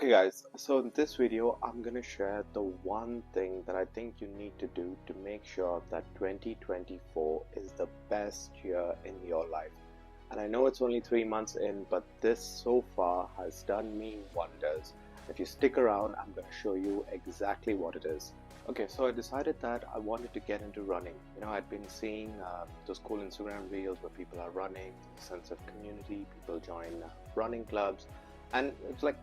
Okay guys, so in this video I'm gonna share the one thing that I think you need to do to make sure that 2024 is the best year in your life. And I know it's only 3 months in, but this so far has done me wonders. If you stick around, I'm gonna show you exactly what it is. Okay, so I decided that I wanted to get into running. I'd been seeing those cool Instagram videos where people are running, a sense of community, people join running clubs, and it's like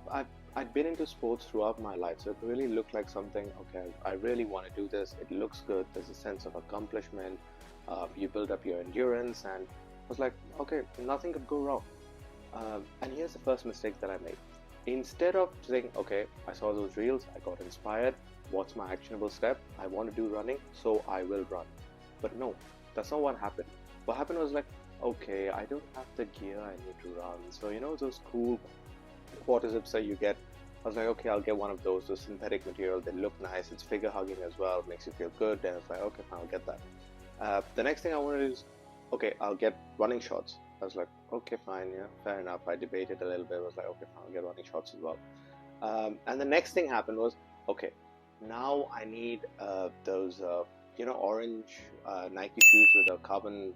I'd been into sports throughout my life, so it really looked like something. Okay, I really want to do this. It looks good. There's a sense of accomplishment. You build up your endurance, and I was like, okay, nothing could go wrong. And here's the first mistake that I made. Instead of saying, okay, I saw those reels, I got inspired. What's my actionable step? I want to do running, so I will run. But no, that's not what happened. What happened was like, okay, I don't have the gear I need to run. So those cool quarter zips that you get. I was like, okay, I'll get one of those synthetic material. They look nice. It's figure hugging as well. Makes you feel good. And it's like, okay, fine, I'll get that. The next thing I wanted is, okay, I'll get running shorts. I was like, okay, fine, yeah, fair enough. I debated a little bit. I was like, okay, fine, I'll get running shorts as well. And the next thing happened was, okay, now I need those, orange Nike shoes with a carbon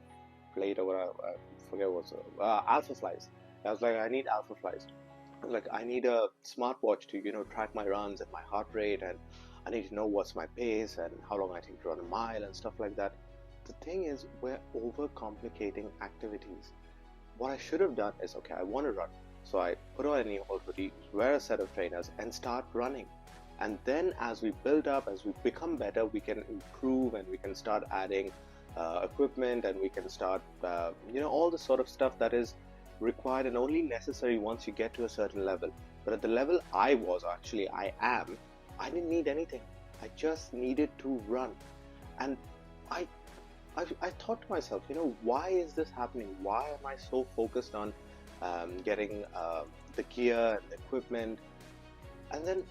plate or whatever. I forget what's Alpha Flies. I was like, I need Alpha Flies. Like, I need a smartwatch to track my runs and my heart rate, and I need to know what's my pace and how long I take to run a mile and stuff like that. The thing is, we're overcomplicating activities. What I should have done is, okay, I want to run, so I put on a new old hoodie, wear a set of trainers, and start running. And then as we build up, as we become better, we can improve and we can start adding equipment, and we can start all the sort of stuff that is required and only necessary once you get to a certain level. But at the level I am, I didn't need anything. I just needed to run. And I I thought to myself, why is this happening? Why am I so focused on getting the gear and the equipment? And then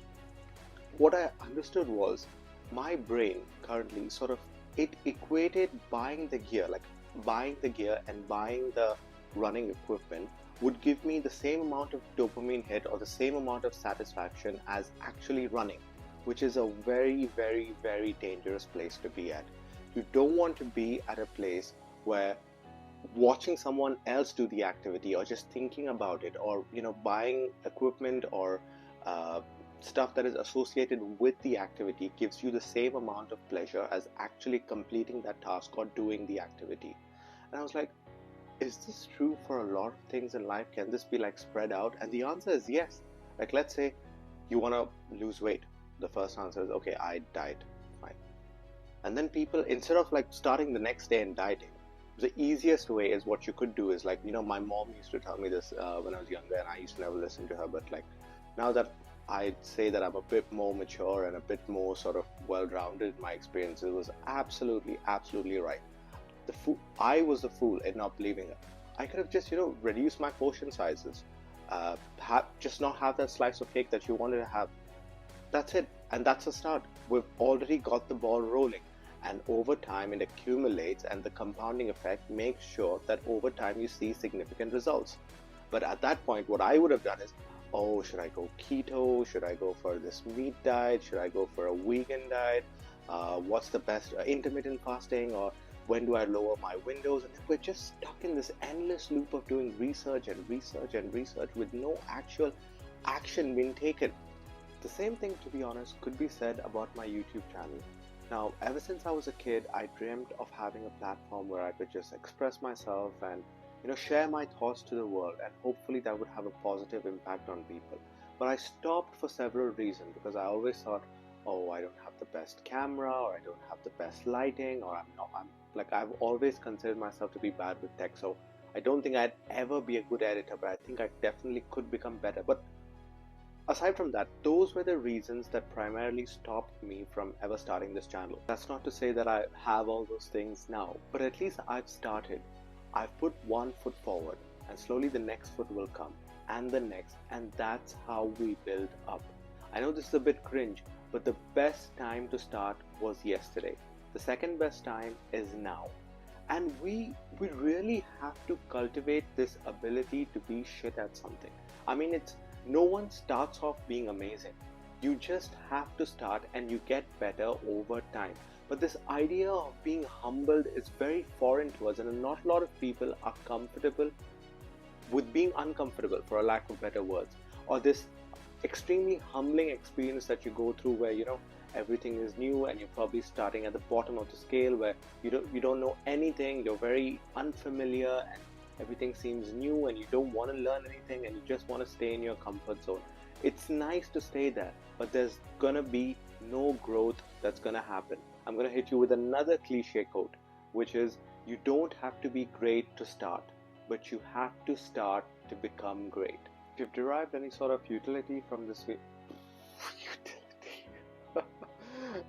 what I understood was my brain currently sort of, it equated buying the gear, like buying the gear and buying the running equipment would give me the same amount of dopamine hit or the same amount of satisfaction as actually running, which is a very, very, very dangerous place to be at. You don't want to be at a place where watching someone else do the activity or just thinking about it, or buying equipment or uh, stuff that is associated with the activity gives you the same amount of pleasure as actually completing that task or doing the activity. And I was like, is this true for a lot of things in life? Can this be like spread out? And the answer is yes. Like, let's say you want to lose weight. The first answer is, okay, I diet. Fine. And then people, instead of like starting the next day and dieting, the easiest way is, what you could do is, like, my mom used to tell me this when I was younger, and I used to never listen to her. But like, now that I'd say that I'm a bit more mature and a bit more sort of well-rounded in my experience, it was absolutely, absolutely right. I was the fool in not believing it. I could have just, reduced my portion sizes, just not have that slice of cake that you wanted to have. That's it, and that's a start. We've already got the ball rolling, and over time it accumulates, and the compounding effect makes sure that over time you see significant results. But at that point, what I would have done is, oh, should I go keto? Should I go for this meat diet? Should I go for a vegan diet? What's the best intermittent fasting? Or when do I lower my windows? And we're just stuck in this endless loop of doing research and research and research with no actual action being taken. The same thing, to be honest, could be said about my YouTube channel. Now, ever since I was a kid, I dreamt of having a platform where I could just express myself and share my thoughts to the world, and hopefully that would have a positive impact on people. But I stopped for several reasons, because I always thought, oh, I don't have the best camera, or I don't have the best lighting, or I'm like, I've always considered myself to be bad with tech, so I don't think I'd ever be a good editor, but I think I definitely could become better. But aside from that, those were the reasons that primarily stopped me from ever starting this channel. That's not to say that I have all those things now, but at least I've started. I've put one foot forward, and slowly the next foot will come, and the next, and that's how we build up. I know this is a bit cringe, but the best time to start was yesterday. The second best time is now. And we really have to cultivate this ability to be shit at something. I mean, No one starts off being amazing. You just have to start and you get better over time. But this idea of being humbled is very foreign to us, and not a lot of people are comfortable with being uncomfortable, for a lack of better words, or this extremely humbling experience that you go through where everything is new and you're probably starting at the bottom of the scale where you don't know anything, you're very unfamiliar, and everything seems new and you don't want to learn anything and you just want to stay in your comfort zone. It's nice to stay there, but there's gonna be no growth that's gonna happen. I'm gonna hit you with another cliche quote, which is, you don't have to be great to start, but you have to start to become great. If you've derived any sort of utility from this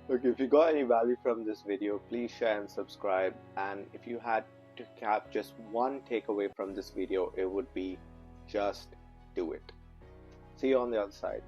okay, if you got any value from this video, please share and subscribe. And if you had to cap just one takeaway from this video, it would be just do it. See you on the other side.